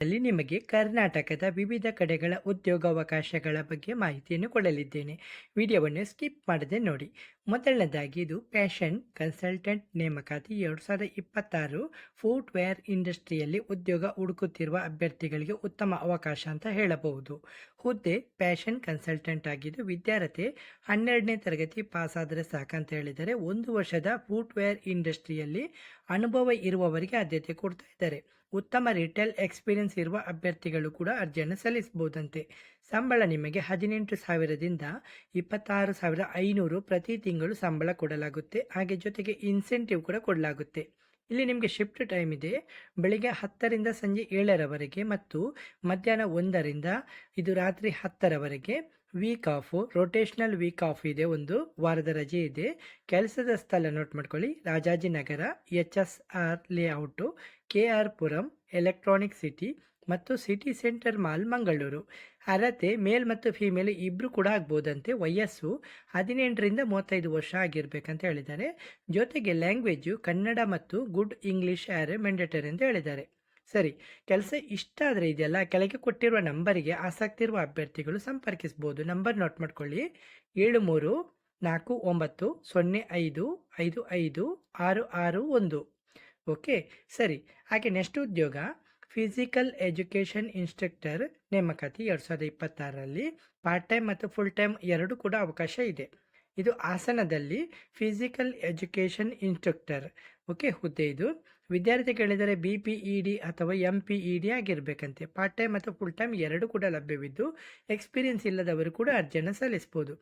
ಅಲ್ಲಿ ನಿಮಗೆ ಕರ್ನಾಟಕದ ವಿವಿಧ ಕಡೆಗಳ ಉದ್ಯೋಗಾವಕಾಶಗಳ ಬಗ್ಗೆ ಮಾಹಿತಿಯನ್ನು ಕೊಡಲಿದ್ದೇನೆ. ವಿಡಿಯೋವನ್ನು ಸ್ಕಿಪ್ ಮಾಡದೆ ನೋಡಿ. ಮೊದಲನೇದಾಗಿ ಇದು ಫ್ಯಾಷನ್ ಕನ್ಸಲ್ಟೆಂಟ್ ನೇಮಕಾತಿ 2026 ಫುಟ್ವೇರ್ ಇಂಡಸ್ಟ್ರಿಯಲ್ಲಿ ಉದ್ಯೋಗ ಹುಡುಕುತ್ತಿರುವ ಅಭ್ಯರ್ಥಿಗಳಿಗೆ ಉತ್ತಮ ಅವಕಾಶ ಅಂತ ಹೇಳಬಹುದು. ಹುದ್ದೆ ಫ್ಯಾಷನ್ ಕನ್ಸಲ್ಟೆಂಟ್ ಆಗಿದ್ದು ವಿದ್ಯಾರ್ಥಿ 12ನೇ ತರಗತಿ ಪಾಸ್ ಆದರೆ ಸಾಕಂತ ಹೇಳಿದರೆ 1 ವರ್ಷದ ಫುಟ್ವೇರ್ ಇಂಡಸ್ಟ್ರಿಯಲ್ಲಿ ಅನುಭವ ಇರುವವರಿಗೆ ಆದ್ಯತೆ ಕೊಡ್ತಾ ಇದ್ದಾರೆ. ಉತ್ತಮ ರಿಟೇಲ್ ಎಕ್ಸ್ಪೀರಿಯನ್ಸ್ ಇರುವ ಅಭ್ಯರ್ಥಿಗಳು ಕೂಡ ಅರ್ಜಿಯನ್ನು ಸಲ್ಲಿಸಬಹುದಂತೆ. ಸಂಬಳ ನಿಮಗೆ 18,000ದಿಂದ 26,500 ಪ್ರತಿ ತಿಂಗಳು ಸಂಬಳ ಕೊಡಲಾಗುತ್ತೆ. ಹಾಗೆ ಜೊತೆಗೆ ಇನ್ಸೆಂಟಿವ್ ಕೂಡ ಕೊಡಲಾಗುತ್ತೆ. ಇಲ್ಲಿ ನಿಮಗೆ ಶಿಫ್ಟ್ ಟೈಮ್ ಇದೆ. ಬೆಳಿಗ್ಗೆ 10ರಿಂದ ಸಂಜೆ 7ರವರೆಗೆ ಮತ್ತು ಮಧ್ಯಾಹ್ನ 1ರಿಂದ ಇದು ರಾತ್ರಿ 10ರವರೆಗೆ. Week off rotational week off ಇದೆ, ಒಂದು ವಾರದ ರಜೆ ಇದೆ. ಕೆಲಸದ ಸ್ಥಳ ನೋಟ್ ಮಾಡ್ಕೊಳ್ಳಿ: Rajajinagar, HSR layout, KR Puram, electronic city ಮತ್ತು ಸಿಟಿ ಸೆಂಟರ್ ಮಾಲ್, ಮಂಗಳೂರು. ಅರ್ಹತೆ ಮೇಲ್ ಮತ್ತು ಫಿಮೇಲ್ ಇಬ್ಬರು ಕೂಡ ಆಗ್ಬೋದಂತೆ. ವಯಸ್ಸು 18ರಿಂದ 35 ವರ್ಷ ಆಗಿರ್ಬೇಕಂತ ಹೇಳಿದ್ದಾರೆ. ಜೊತೆಗೆ ಲ್ಯಾಂಗ್ವೇಜು ಕನ್ನಡ ಮತ್ತು ಗುಡ್ ಇಂಗ್ಲಿಷ್ ಆರ್ ಮ್ಯಾಂಡೇಟರಿ ಅಂತ ಹೇಳಿದ್ದಾರೆ. ಸರಿ, ಕೆಲಸ ಇಷ್ಟ ಆದರೆ ಇದೆಯಲ್ಲ, ಕೆಳಗೆ ಕೊಟ್ಟಿರುವ ನಂಬರಿಗೆ ಆಸಕ್ತಿ ಇರುವ ಅಭ್ಯರ್ಥಿಗಳು ಸಂಪರ್ಕಿಸಬಹುದು. ನಂಬರ್ ನೋಟ್ ಮಾಡ್ಕೊಳ್ಳಿ: 734905555661. ಓಕೆ, ಸರಿ. ಹಾಗೆ ನೆಕ್ಸ್ಟ್ ಉದ್ಯೋಗ ಫಿಸಿಕಲ್ ಎಜುಕೇಷನ್ ಇನ್ಸ್ಟ್ರಕ್ಟರ್ ನೇಮಕಾತಿ 2026ರಲ್ಲಿ ಪಾರ್ಟ್ ಟೈಮ್ ಮತ್ತು ಫುಲ್ ಟೈಮ್ ಎರಡು ಕೂಡ ಅವಕಾಶ ಇದೆ. ಇದು ಹಾಸನದಲ್ಲಿ ಫಿಸಿಕಲ್ ಎಜುಕೇಷನ್ ಇನ್ಸ್ಟ್ರಕ್ಟರ್ ಹುದ್ದೆ. ಇದು ವಿದ್ಯಾರ್ಥಿ ಕೇಳಿದರೆ BPED ಅಥವಾ MPED ಆಗಿರಬೇಕಂತೆ. ಪಾರ್ಟ್ ಟೈಮ್ ಮತ್ತು ಫುಲ್ ಟೈಮ್ ಎರಡು ಕೂಡ ಲಭ್ಯವಿದ್ದು ಎಕ್ಸ್ಪೀರಿಯನ್ಸ್ ಇಲ್ಲದವರು ಕೂಡ ಅರ್ಜಿಯನ್ನು ಸಲ್ಲಿಸ್ಬೋದು.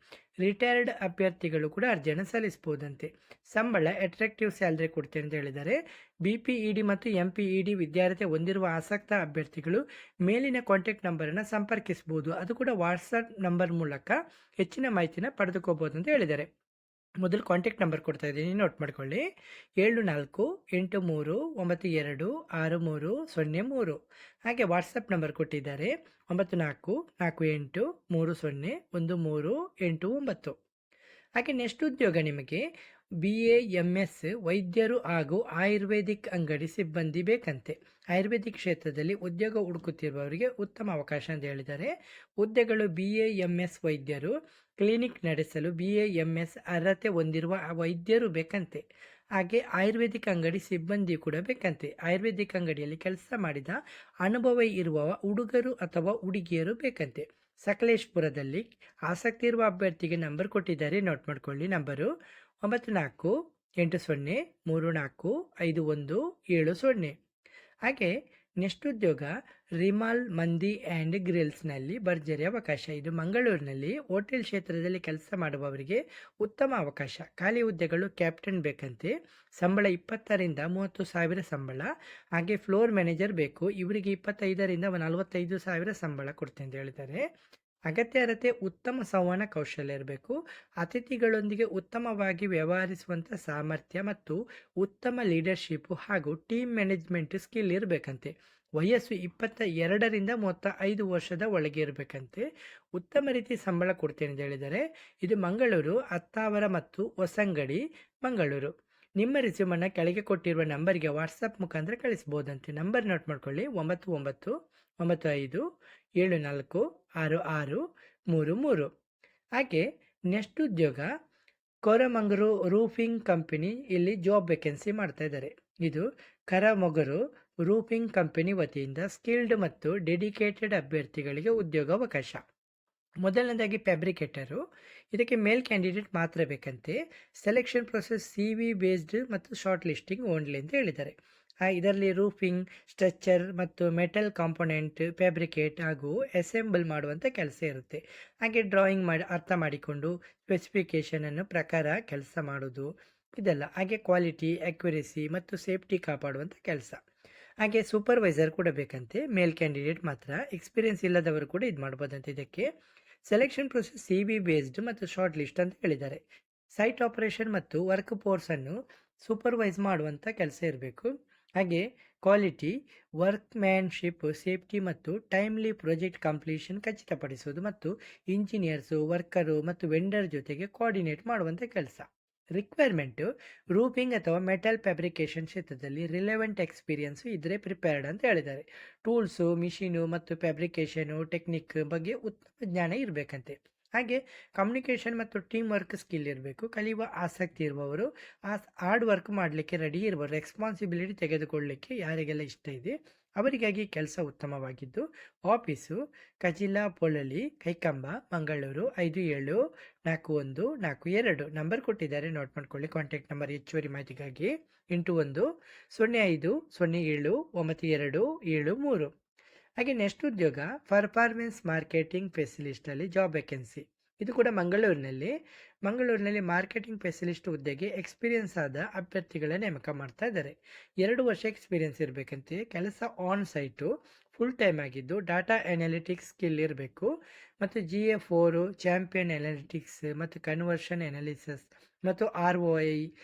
ರಿಟೈರ್ಡ್ ಅಭ್ಯರ್ಥಿಗಳು ಕೂಡ ಅರ್ಜಿಯನ್ನು ಸಲ್ಲಿಸ್ಬೋದಂತೆ. ಸಂಬಳ ಅಟ್ರಾಕ್ಟಿವ್ ಸ್ಯಾಲ್ರಿ ಕೊಡ್ತೇನೆ ಅಂತ ಹೇಳಿದ್ದಾರೆ. BPED ಮತ್ತು MPED ವಿದ್ಯಾರ್ಥಿ ಹೊಂದಿರುವ ಆಸಕ್ತ ಅಭ್ಯರ್ಥಿಗಳು ಮೇಲಿನ ಕಾಂಟ್ಯಾಕ್ಟ್ ನಂಬರನ್ನು ಸಂಪರ್ಕಿಸಬಹುದು. ಅದು ಕೂಡ ವಾಟ್ಸಪ್ ನಂಬರ್ ಮೂಲಕ ಹೆಚ್ಚಿನ ಮಾಹಿತಿನ ಪಡೆದುಕೋಬಹುದು ಅಂತ ಹೇಳಿದ್ದಾರೆ. ಮೊದಲು ಕಾಂಟ್ಯಾಕ್ಟ್ ನಂಬರ್ ಕೊಡ್ತಾ ಇದ್ದೀನಿ, ನೋಟ್ ಮಾಡ್ಕೊಳ್ಳಿ: 7482926303. ಹಾಗೆ ವಾಟ್ಸಪ್ ನಂಬರ್ ಕೊಟ್ಟಿದ್ದಾರೆ: 9448301389. ಹಾಗೆ ನೆಕ್ಸ್ಟ್ ಉದ್ಯೋಗ ನಿಮಗೆ BAMS ವೈದ್ಯರು ಹಾಗೂ ಆಯುರ್ವೇದಿಕ್ ಅಂಗಡಿ ಸಿಬ್ಬಂದಿ ಬೇಕಂತೆ. ಆಯುರ್ವೇದಿಕ್ ಕ್ಷೇತ್ರದಲ್ಲಿ ಉದ್ಯೋಗ ಹುಡುಕುತ್ತಿರುವವರಿಗೆ ಉತ್ತಮ ಅವಕಾಶ ಅಂತ ಹೇಳಿದ್ದಾರೆ. ಹುದ್ದೆಗಳು BAMS ವೈದ್ಯರು, ಕ್ಲಿನಿಕ್ ನಡೆಸಲು BAMS ಅರ್ಹತೆ ಹೊಂದಿರುವ ವೈದ್ಯರು ಬೇಕಂತೆ. ಹಾಗೆ ಆಯುರ್ವೇದಿಕ್ ಅಂಗಡಿ ಸಿಬ್ಬಂದಿ ಕೂಡ ಬೇಕಂತೆ. ಆಯುರ್ವೇದಿಕ್ ಅಂಗಡಿಯಲ್ಲಿ ಕೆಲಸ ಮಾಡಿದ ಅನುಭವ ಇರುವ ಹುಡುಗರು ಅಥವಾ ಹುಡುಗಿಯರು ಬೇಕಂತೆ. ಸಕಲೇಶ್ಪುರದಲ್ಲಿ ಆಸಕ್ತಿ ಇರುವ ಅಭ್ಯರ್ಥಿಗೆ ನಂಬರ್ ಕೊಟ್ಟಿದ್ದಾರೆ, ನೋಟ್ ಮಾಡ್ಕೊಳ್ಳಿ. ನಂಬರು 9480345170. ಹಾಗೆ ನೆಕ್ಸ್ಟ್ ಉದ್ಯೋಗ ರಿಮಾಲ್ ಮಂದಿ ಆ್ಯಂಡ್ ಗ್ರಿಲ್ಸ್ನಲ್ಲಿ ಭರ್ಜರಿ ಅವಕಾಶ. ಇದು ಮಂಗಳೂರಿನಲ್ಲಿ ಹೋಟೆಲ್ ಕ್ಷೇತ್ರದಲ್ಲಿ ಕೆಲಸ ಮಾಡುವವರಿಗೆ ಉತ್ತಮ ಅವಕಾಶ. ಖಾಲಿ ಹುದ್ದೆಗಳು ಕ್ಯಾಪ್ಟನ್ ಬೇಕಂತೆ. ಸಂಬಳ 20ರಿಂದ 30,000 ಸಂಬಳ. ಹಾಗೆ ಫ್ಲೋರ್ ಮ್ಯಾನೇಜರ್ ಬೇಕು, ಇವರಿಗೆ 25ರಿಂದ 45,000 ಸಂಬಳ ಕೊಡ್ತೇನೆ ಅಂತ ಹೇಳ್ತಾರೆ. ಅಗತ್ಯ ಅರ್ಹತೆ ಉತ್ತಮ ಸಂವಹನ ಕೌಶಲ್ಯ ಇರಬೇಕು. ಅತಿಥಿಗಳೊಂದಿಗೆ ಉತ್ತಮವಾಗಿ ವ್ಯವಹರಿಸುವಂಥ ಸಾಮರ್ಥ್ಯ ಮತ್ತು ಉತ್ತಮ ಲೀಡರ್ಶಿಪ್ ಹಾಗೂ ಟೀಮ್ ಮ್ಯಾನೇಜ್ಮೆಂಟ್ ಸ್ಕಿಲ್ ಇರಬೇಕಂತೆ. ವಯಸ್ಸು 22ರಿಂದ 35 ವರ್ಷದ ಒಳಗೆ ಇರಬೇಕಂತೆ. ಉತ್ತಮ ರೀತಿ ಸಂಬಳ ಕೊಡ್ತೇನೆ ಅಂತ ಹೇಳಿದ್ದಾರೆ. ಇದು ಮಂಗಳೂರು, ಅತ್ತಾವರ ಮತ್ತು ಹೊಸಂಗಡಿ, ಮಂಗಳೂರು. ನಿಮ್ಮ ರಿಸ್ಯೂಮನ್ನು ಕೆಳಗೆ ಕೊಟ್ಟಿರುವ ನಂಬರ್ಗೆ ವಾಟ್ಸಪ್ ಮುಖಾಂತರ ಕಳಿಸ್ಬೋದಂತೆ. ನಂಬರ್ ನೋಟ್ ಮಾಡ್ಕೊಳ್ಳಿ: 9995746633. ಹಾಗೆ ನೆಕ್ಸ್ಟ್ ಉದ್ಯೋಗ ಕೊರಮಂಗರು ರೂಫಿಂಗ್ ಕಂಪನಿ, ಇಲ್ಲಿ ಜಾಬ್ ವೇಕೆನ್ಸಿ ಮಾಡ್ತಾ ಇದ್ದಾರೆ. ಇದು ಕರಮೊಗರು ರೂಫಿಂಗ್ ಕಂಪನಿ ವತಿಯಿಂದ ಸ್ಕಿಲ್ಡ್ ಮತ್ತು ಡೆಡಿಕೇಟೆಡ್ ಅಭ್ಯರ್ಥಿಗಳಿಗೆ ಉದ್ಯೋಗಾವಕಾಶ. ಮೊದಲನೇದಾಗಿ ಫ್ಯಾಬ್ರಿಕೇಟರು, ಇದಕ್ಕೆ ಮೇಲ್ ಕ್ಯಾಂಡಿಡೇಟ್ ಮಾತ್ರ ಬೇಕಂತೆ. ಸೆಲೆಕ್ಷನ್ ಪ್ರೊಸೆಸ್ CV ಬೇಸ್ಡ್ ಮತ್ತು ಶಾರ್ಟ್ ಲಿಸ್ಟಿಂಗ್ ಓನ್ಲಿ ಅಂತ ಹೇಳಿದ್ದಾರೆ. ಇದರಲ್ಲಿ ರೂಫಿಂಗ್, ಸ್ಟ್ರಕ್ಚರ್ ಮತ್ತು ಮೆಟಲ್ ಕಾಂಪೊನೆಂಟ್ ಫ್ಯಾಬ್ರಿಕೇಟ್ ಹಾಗೂ ಅಸೆಂಬಲ್ ಮಾಡುವಂಥ ಕೆಲಸ ಇರುತ್ತೆ. ಹಾಗೆ ಡ್ರಾಯಿಂಗ್ ಅರ್ಥ ಮಾಡಿಕೊಂಡು ಸ್ಪೆಸಿಫಿಕೇಷನನ್ನು ಪ್ರಕಾರ ಕೆಲಸ ಮಾಡೋದು ಇದೆಲ್ಲ. ಹಾಗೆ ಕ್ವಾಲಿಟಿ, ಅಕ್ಯುರೇಸಿ ಮತ್ತು ಸೇಫ್ಟಿ ಕಾಪಾಡುವಂಥ ಕೆಲಸ. ಹಾಗೆ ಸೂಪರ್ವೈಸರ್ ಕೂಡ ಬೇಕಂತೆ. ಮೇಲ್ ಕ್ಯಾಂಡಿಡೇಟ್ ಮಾತ್ರ. ಎಕ್ಸ್ಪೀರಿಯನ್ಸ್ ಇಲ್ಲದವರು ಕೂಡ ಇದು ಮಾಡ್ಬೋದಂತೆ. ಇದಕ್ಕೆ ಸೆಲೆಕ್ಷನ್ ಪ್ರೊಸೆಸ್ CV ಬೇಸ್ಡ್ ಮತ್ತು ಶಾರ್ಟ್ ಲಿಸ್ಟ್ ಅಂತ ಹೇಳಿದ್ದಾರೆ. ಸೈಟ್ ಆಪರೇಷನ್ ಮತ್ತು ವರ್ಕ್ ಫೋರ್ಸನ್ನು ಸೂಪರ್ವೈಸ್ ಮಾಡುವಂಥ ಕೆಲಸ ಇರಬೇಕು. ಹಾಗೆ ಕ್ವಾಲಿಟಿ, ವರ್ಕ್ಮ್ಯಾನ್ಶಿಪ್, ಸೇಫ್ಟಿ ಮತ್ತು ಟೈಮ್ಲಿ ಪ್ರಾಜೆಕ್ಟ್ ಕಂಪ್ಲೀಷನ್ ಖಚಿತಪಡಿಸುವುದು ಮತ್ತು ಇಂಜಿನಿಯರ್ಸು, ವರ್ಕರು ಮತ್ತು ವೆಂಡರ್ ಜೊತೆಗೆ ಕೋಆರ್ಡಿನೇಟ್ ಮಾಡುವಂಥ ಕೆಲಸ. ರಿಕ್ವೈರ್ಮೆಂಟು ರೂಫಿಂಗ್ ಅಥವಾ ಮೆಟಲ್ ಫ್ಯಾಬ್ರಿಕೇಷನ್ ಕ್ಷೇತ್ರದಲ್ಲಿ ರಿಲೆವೆಂಟ್ ಎಕ್ಸ್ಪೀರಿಯನ್ಸು ಇದ್ದರೆ ಪ್ರಿಪೇರ್ಡ್ ಅಂತ ಹೇಳಿದ್ದಾರೆ. ಟೂಲ್ಸು, ಮಿಷಿನು ಮತ್ತು ಫ್ಯಾಬ್ರಿಕೇಷನು ಟೆಕ್ನಿಕ್ ಬಗ್ಗೆ ಉತ್ತಮ ಜ್ಞಾನ ಇರಬೇಕಂತೆ. ಹಾಗೆ ಕಮ್ಯುನಿಕೇಷನ್ ಮತ್ತು ಟೀಮ್ ವರ್ಕ್ ಸ್ಕಿಲ್ ಇರಬೇಕು. ಕಲಿಯುವ ಆಸಕ್ತಿ ಇರುವವರು, ಹಾರ್ಡ್ ವರ್ಕ್ ಮಾಡಲಿಕ್ಕೆ ರೆಡಿ ಇರುವರು, ರೆಸ್ಪಾನ್ಸಿಬಿಲಿಟಿ ತೆಗೆದುಕೊಳ್ಳಲಿಕ್ಕೆ ಯಾರಿಗೆಲ್ಲ ಇಷ್ಟ ಇದೆ ಅವರಿಗಾಗಿ ಕೆಲಸ ಉತ್ತಮವಾಗಿದ್ದು, ಆಫೀಸು ಕಜಿಲಾ ಪೊಳಲಿ, ಕೈಕಂಬ, ಮಂಗಳೂರು 574142 ನಂಬರ್ ಕೊಟ್ಟಿದ್ದಾರೆ, ನೋಟ್ ಮಾಡ್ಕೊಳ್ಳಿ. ಕಾಂಟ್ಯಾಕ್ಟ್ ನಂಬರ್ ಹೆಚ್ಚುವರಿ ಮಾಹಿತಿಗಾಗಿ 8105079273. ಹಾಗೆ ನೆಕ್ಸ್ಟ್ ಉದ್ಯೋಗ ಪರ್ಫಾರ್ಮೆನ್ಸ್ ಮಾರ್ಕೆಟಿಂಗ್ ಸ್ಪೆಷಲಿಸ್ಟಲ್ಲಿ ಜಾಬ್ ವೇಕೆನ್ಸಿ. ಇದು ಕೂಡ ಮಂಗಳೂರಿನಲ್ಲಿ ಮಾರ್ಕೆಟಿಂಗ್ ಸ್ಪೆಷಲಿಸ್ಟ್ ಹುದ್ದೆಗೆ ಎಕ್ಸ್ಪೀರಿಯನ್ಸ್ ಆದ ಅಭ್ಯರ್ಥಿಗಳ ನೇಮಕ ಮಾಡ್ತಾ ಇದ್ದಾರೆ. 2 ವರ್ಷ ಎಕ್ಸ್ಪೀರಿಯನ್ಸ್ ಇರಬೇಕಂತೆ. ಕೆಲಸ ಆನ್ ಸೈಟು ಫುಲ್ ಟೈಮ್ ಆಗಿದ್ದು ಡಾಟಾ ಅನಾಲಿಟಿಕ್ಸ್ ಸ್ಕಿಲ್ ಇರಬೇಕು ಮತ್ತು GA4 ಚಾಂಪಿಯನ್ ಅನಾಲಿಟಿಕ್ಸ್ ಮತ್ತು ಕನ್ವರ್ಷನ್ ಅನಾಲಿಸಿಸ್ ಮತ್ತು ROI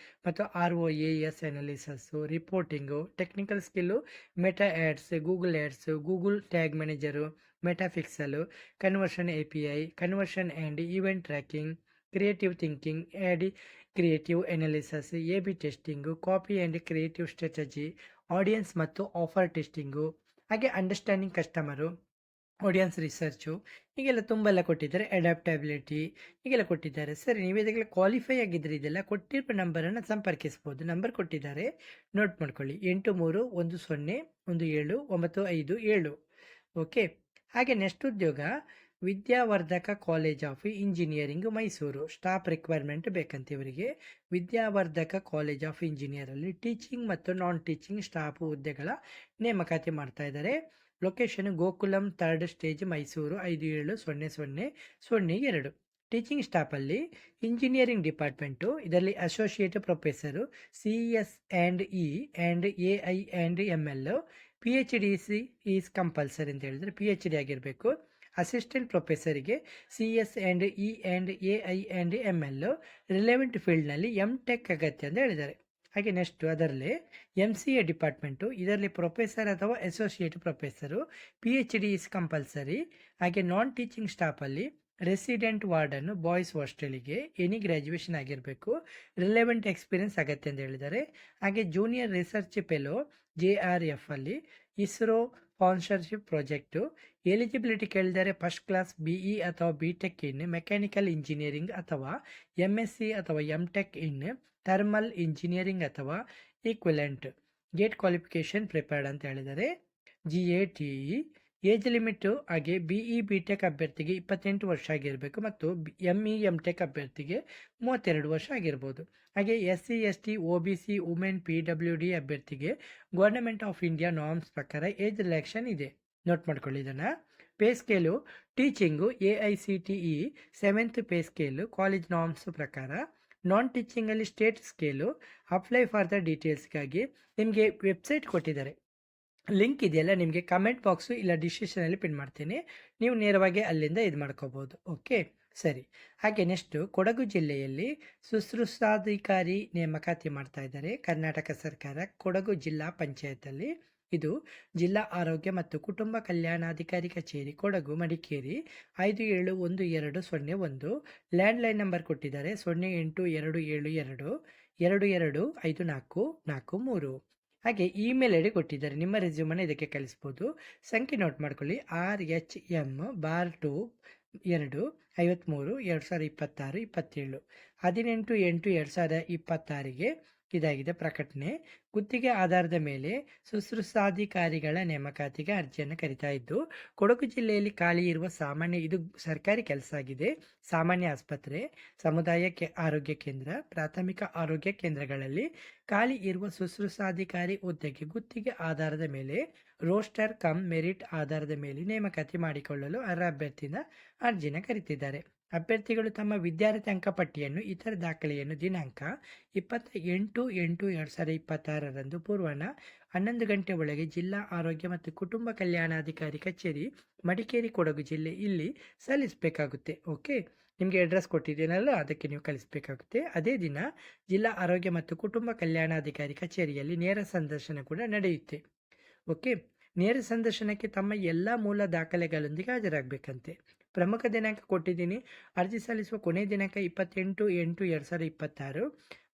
ಮತ್ತು ROAS analyses, reporting, technical skill, Meta ads, Google ads, Google tag manager, Meta pixel, conversion API, conversion and event tracking, creative thinking and creative analyses, AB testing, copy and creative strategy, audience ಮತ್ತು offer testing, ಹಾಗೆ understanding customer, audience research, ಹೀಗೆಲ್ಲ ತುಂಬ ಕೊಟ್ಟಿದ್ದಾರೆ. Adaptability ಹೀಗೆಲ್ಲ ಕೊಟ್ಟಿದ್ದಾರೆ. ಸರಿ, ನೀವು ಇದಕ್ಕೆ ಕ್ವಾಲಿಫೈ ಆಗಿದ್ದರೆ ಇದೆಲ್ಲ ಕೊಟ್ಟಿರುವ ನಂಬರನ್ನು ಸಂಪರ್ಕಿಸ್ಬೋದು. ನಂಬರ್ ಕೊಟ್ಟಿದ್ದಾರೆ, ನೋಟ್ ಮಾಡ್ಕೊಳ್ಳಿ. 8310179557. ಓಕೆ. ಹಾಗೆ ನೆಕ್ಸ್ಟ್ ಉದ್ಯೋಗ Vidyavardhaka college of engineering Mysuru. Staff requirement ಬೇಕಂತ ಇವರಿಗೆ. ವಿದ್ಯಾವರ್ಧಕ ಕಾಲೇಜ್ ಆಫ್ ಇಂಜಿನಿಯರಲ್ಲಿ ಟೀಚಿಂಗ್ ಮತ್ತು ನಾನ್ ಟೀಚಿಂಗ್ ಸ್ಟಾಫ್ ಹುದ್ದೆಗಳ ನೇಮಕಾತಿ ಮಾಡ್ತಾ ಇದ್ದಾರೆ. Location Gokulam 3rd stage Mysuru 570002. Teaching ಸ್ಟಾಫಲ್ಲಿ ಇಂಜಿನಿಯರಿಂಗ್ ಡಿಪಾರ್ಟ್ಮೆಂಟು, ಇದರಲ್ಲಿ associate professor, CS&E and AI and ML, PhD is compulsory ಅಂತ ಹೇಳಿದರೆ PhD ಆಗಿರಬೇಕು. ಅಸಿಸ್ಟೆಂಟ್ ಪ್ರೊಫೆಸರಿಗೆ CS&E and AI and ML, relevant ಫೀಲ್ಡ್ನಲ್ಲಿ MTech ಅಗತ್ಯ ಅಂತ ಹೇಳಿದ್ದಾರೆ. ಹಾಗೆ ನೆಕ್ಸ್ಟ್ ಅದರಲ್ಲಿ MCA ಡಿಪಾರ್ಟ್ಮೆಂಟು, ಇದರಲ್ಲಿ ಪ್ರೊಫೆಸರ್ ಅಥವಾ associate professor, PhD is compulsory. ಹಾಗೆ ನಾನ್ ಟೀಚಿಂಗ್ ಸ್ಟಾಫಲ್ಲಿ ರೆಸಿಡೆಂಟ್ ವಾರ್ಡನ್ನು, ಬಾಯ್ಸ್ ಹಾಸ್ಟೆಲಿಗೆ ಎನಿ ಗ್ರ್ಯಾಜುಯೇಷನ್ ಆಗಿರಬೇಕು, ರಿಲೆವೆಂಟ್ ಎಕ್ಸ್ಪೀರಿಯನ್ಸ್ ಅಗತ್ಯ ಅಂತ ಹೇಳಿದ್ದಾರೆ. ಹಾಗೆ ಜೂನಿಯರ್ ರಿಸರ್ಚ್ ಫೆಲೋ JRF ಅಲ್ಲಿ ಇಸ್ರೋ ಸ್ಪಾನ್ಸರ್ಶಿಪ್ ಪ್ರಾಜೆಕ್ಟು. ಎಲಿಜಿಬಿಲಿಟಿ ಕೇಳಿದರೆ ಫಸ್ಟ್ ಕ್ಲಾಸ್ BE ಅಥವಾ BTech ಇನ್ ಮೆಕ್ಯಾನಿಕಲ್ ಇಂಜಿನಿಯರಿಂಗ್ ಅಥವಾ MSc ಅಥವಾ MTech ಇನ್ ಥರ್ಮಲ್ ಇಂಜಿನಿಯರಿಂಗ್ ಅಥವಾ ಈಕ್ವಿಲೆಂಟ್. ಗೇಟ್ ಕ್ವಾಲಿಫಿಕೇಷನ್ ಪ್ರಿಪೇರ್ಡ್ ಅಂತ ಹೇಳಿದ್ದಾರೆ. GATE. ಏಜ್ ಲಿಮಿಟು ಹಾಗೆ BE BTech ಅಭ್ಯರ್ಥಿಗೆ 28 ವರ್ಷ ಆಗಿರಬೇಕು ಮತ್ತು ME MTech ಅಭ್ಯರ್ಥಿಗೆ 32 ವರ್ಷ ಆಗಿರ್ಬೋದು. ಹಾಗೆ SC ST OBC women PWD ಅಭ್ಯರ್ಥಿಗೆ ಗೌರ್ಮೆಂಟ್ ಆಫ್ ಇಂಡಿಯಾ ನಾರ್ಮ್ಸ್ ಪ್ರಕಾರ ಏಜ್ ರಿಲ್ಯಾಕ್ಷನ್ ಇದೆ, ನೋಟ್ ಮಾಡ್ಕೊಳ್ಳಿ ಇದನ್ನು. Pay scale teaching AICTE 7th pay scale college norms ಪ್ರಕಾರ. ನಾನ್ ಟೀಚಿಂಗಲ್ಲಿ state scale. Apply for the ಡೀಟೇಲ್ಸ್ಗಾಗಿ ನಿಮಗೆ ವೆಬ್ಸೈಟ್ ಕೊಟ್ಟಿದ್ದಾರೆ, ಲಿಂಕ್ ಇದೆಯಲ್ಲ ನಿಮಗೆ ಕಮೆಂಟ್ ಬಾಕ್ಸು ಇಲ್ಲ ಡಿಸ್ಕ್ರಿಪ್ಷನಲ್ಲಿ ಪಿನ್ ಮಾಡ್ತೀನಿ, ನೀವು ನೇರವಾಗಿ ಅಲ್ಲಿಂದ ಇದು ಮಾಡ್ಕೋಬೋದು. ಓಕೆ, ಸರಿ. ಹಾಗೆ ನೆಕ್ಸ್ಟು ಕೊಡಗು ಜಿಲ್ಲೆಯಲ್ಲಿ ಶುಶ್ರೂಷಾಧಿಕಾರಿ ನೇಮಕಾತಿ ಮಾಡ್ತಾ ಇದ್ದಾರೆ ಕರ್ನಾಟಕ ಸರ್ಕಾರ. ಕೊಡಗು ಜಿಲ್ಲಾ ಪಂಚಾಯತಲ್ಲಿ ಇದು ಜಿಲ್ಲಾ ಆರೋಗ್ಯ ಮತ್ತು ಕುಟುಂಬ ಕಲ್ಯಾಣಾಧಿಕಾರಿ ಕಚೇರಿ, ಕೊಡಗು, ಮಡಿಕೇರಿ 571201. ಲ್ಯಾಂಡ್ಲೈನ್ ನಂಬರ್ ಕೊಟ್ಟಿದ್ದಾರೆ 08272225443. ಹಾಗೆ ಇಮೇಲ್ ID ಕೊಟ್ಟಿದ್ದಾರೆ, ನಿಮ್ಮ ರೆಸ್ಯೂಮನ್ನು ಇದಕ್ಕೆ ಕಳಿಸ್ಬೋದು. ಸಂಖ್ಯೆ ನೋಟ್ ಮಾಡ್ಕೊಳ್ಳಿ, RH/2/53/2026 18/8/2026 ಇದಾಗಿದೆ ಪ್ರಕಟಣೆ. ಗುತ್ತಿಗೆ ಆಧಾರದ ಮೇಲೆ ಶುಶ್ರೂಷಾಧಿಕಾರಿಗಳ ನೇಮಕಾತಿಗೆ ಅರ್ಜಿಯನ್ನು ಕರೀತಾ ಇದ್ದು, ಕೊಡಗು ಜಿಲ್ಲೆಯಲ್ಲಿ ಖಾಲಿ ಇರುವ ಇದು ಸರ್ಕಾರಿ ಕೆಲಸ ಆಗಿದೆ. ಸಾಮಾನ್ಯ ಆಸ್ಪತ್ರೆ, ಸಮುದಾಯ ಆರೋಗ್ಯ ಕೇಂದ್ರ, ಪ್ರಾಥಮಿಕ ಆರೋಗ್ಯ ಕೇಂದ್ರಗಳಲ್ಲಿ ಖಾಲಿ ಇರುವ ಶುಶ್ರೂಷಾಧಿಕಾರಿ ಹುದ್ದೆಗೆ ಗುತ್ತಿಗೆ ಆಧಾರದ ಮೇಲೆ ರೋಸ್ಟರ್ ಕಮ್ ಮೆರಿಟ್ ಆಧಾರದ ಮೇಲೆ ನೇಮಕಾತಿ ಮಾಡಿಕೊಳ್ಳಲು ಅರ್ಹ ಅಭ್ಯರ್ಥಿಯಿಂದ ಅರ್ಜಿನ ಕರೀತಿದ್ದಾರೆ. ಅಭ್ಯರ್ಥಿಗಳು ತಮ್ಮ ವಿದ್ಯಾರ್ಥಿ ಅಂಕಪಟ್ಟಿಯನ್ನು ಇತರ ದಾಖಲೆಯನ್ನು ದಿನಾಂಕ 28/8/2026 ಪೂರ್ವಾಹ್ನ 11 ಗಂಟೆ ಒಳಗೆ ಜಿಲ್ಲಾ ಆರೋಗ್ಯ ಮತ್ತು ಕುಟುಂಬ ಕಲ್ಯಾಣಾಧಿಕಾರಿ ಕಚೇರಿ, ಮಡಿಕೇರಿ, ಕೊಡಗು ಜಿಲ್ಲೆ ಇಲ್ಲಿ ಸಲ್ಲಿಸಬೇಕಾಗುತ್ತೆ. ಓಕೆ, ನಿಮಗೆ ಅಡ್ರೆಸ್ ಕೊಟ್ಟಿದ್ದೀನಲ್ಲ ಅದಕ್ಕೆ ನೀವು ಕಳಿಸಬೇಕಾಗುತ್ತೆ. ಅದೇ ದಿನ ಜಿಲ್ಲಾ ಆರೋಗ್ಯ ಮತ್ತು ಕುಟುಂಬ ಕಲ್ಯಾಣಾಧಿಕಾರಿ ಕಚೇರಿಯಲ್ಲಿ ನೇರ ಸಂದರ್ಶನ ಕೂಡ ನಡೆಯುತ್ತೆ. ಓಕೆ, ನೇರ ಸಂದರ್ಶನಕ್ಕೆ ತಮ್ಮ ಎಲ್ಲ ಮೂಲ ದಾಖಲೆಗಳೊಂದಿಗೆ ಹಾಜರಾಗಬೇಕಂತೆ. ಪ್ರಮುಖ ದಿನಾಂಕ ಕೊಟ್ಟಿದ್ದೀನಿ. ಅರ್ಜಿ ಸಲ್ಲಿಸುವ ಕೊನೆಯ ದಿನಾಂಕ 28/8/2026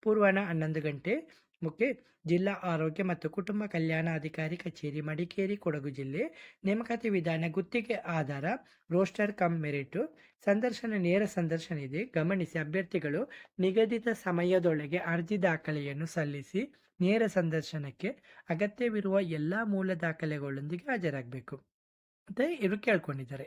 ಪೂರ್ವಾಹ್ನ 11 ಗಂಟೆ. ಓಕೆ. ಜಿಲ್ಲಾ ಆರೋಗ್ಯ ಮತ್ತು ಕುಟುಂಬ ಕಲ್ಯಾಣಾಧಿಕಾರಿ ಕಚೇರಿ, ಮಡಿಕೇರಿ, ಕೊಡಗು ಜಿಲ್ಲೆ. ನೇಮಕಾತಿ ವಿಧಾನ: ಗುತ್ತಿಗೆ ಆಧಾರ, ರೋಸ್ಟರ್ ಕಮ್ ಮೆರಿಟು. ಸಂದರ್ಶನ ನೇರ ಸಂದರ್ಶನ ಇದೆ. ಗಮನಿಸಿ, ಅಭ್ಯರ್ಥಿಗಳು ನಿಗದಿತ ಸಮಯದೊಳಗೆ ಅರ್ಜಿ ದಾಖಲೆಯನ್ನು ಸಲ್ಲಿಸಿ ನೇರ ಸಂದರ್ಶನಕ್ಕೆ ಅಗತ್ಯವಿರುವ ಎಲ್ಲ ಮೂಲ ದಾಖಲೆಗಳೊಂದಿಗೆ ಹಾಜರಾಗಬೇಕು ಅಂತ ಇವರು ಕೇಳ್ಕೊಂಡಿದ್ದಾರೆ.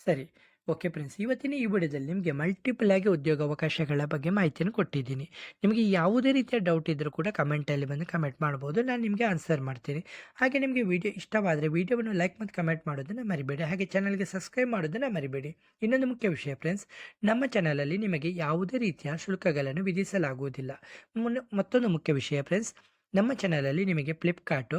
ಸರಿ, ಓಕೆ ಫ್ರೆಂಡ್ಸ್, ಇವತ್ತಿನ ಈ ವಿಡಿಯೋದಲ್ಲಿ ನಿಮಗೆ ಮಲ್ಟಿಪಲ್ ಆಗಿ ಉದ್ಯೋಗ ಅವಕಾಶಗಳ ಬಗ್ಗೆ ಮಾಹಿತಿಯನ್ನು ಕೊಟ್ಟಿದ್ದೀನಿ. ನಿಮಗೆ ಯಾವುದೇ ರೀತಿಯ ಡೌಟ್ ಇದ್ದರೂ ಕೂಡ ಕಮೆಂಟಲ್ಲಿ ಬಂದು ಕಮೆಂಟ್ ಮಾಡ್ಬೋದು, ನಾನು ನಿಮಗೆ ಆನ್ಸರ್ ಮಾಡ್ತೀನಿ. ಹಾಗೆ ನಿಮಗೆ ವಿಡಿಯೋ ಇಷ್ಟವಾದರೆ ವಿಡಿಯೋವನ್ನು ಲೈಕ್ ಮತ್ತು ಕಮೆಂಟ್ ಮಾಡೋದನ್ನು ಮರಿಬೇಡಿ. ಹಾಗೆ ಚಾನಲ್ಗೆ ಸಬ್ಸ್ಕ್ರೈಬ್ ಮಾಡೋದನ್ನು ಮರಿಬೇಡಿ. ಇನ್ನೊಂದು ಮುಖ್ಯ ವಿಷಯ ಫ್ರೆಂಡ್ಸ್, ನಮ್ಮ ಚಾನಲಲ್ಲಿ ನಿಮಗೆ ಯಾವುದೇ ರೀತಿಯ ಶುಲ್ಕಗಳನ್ನು ವಿಧಿಸಲಾಗುವುದಿಲ್ಲ. ಮತ್ತೊಂದು ಮುಖ್ಯ ವಿಷಯ ಫ್ರೆಂಡ್ಸ್, ನಮ್ಮ ಚಾನಲಲ್ಲಿ ನಿಮಗೆ ಫ್ಲಿಪ್ಕಾರ್ಟು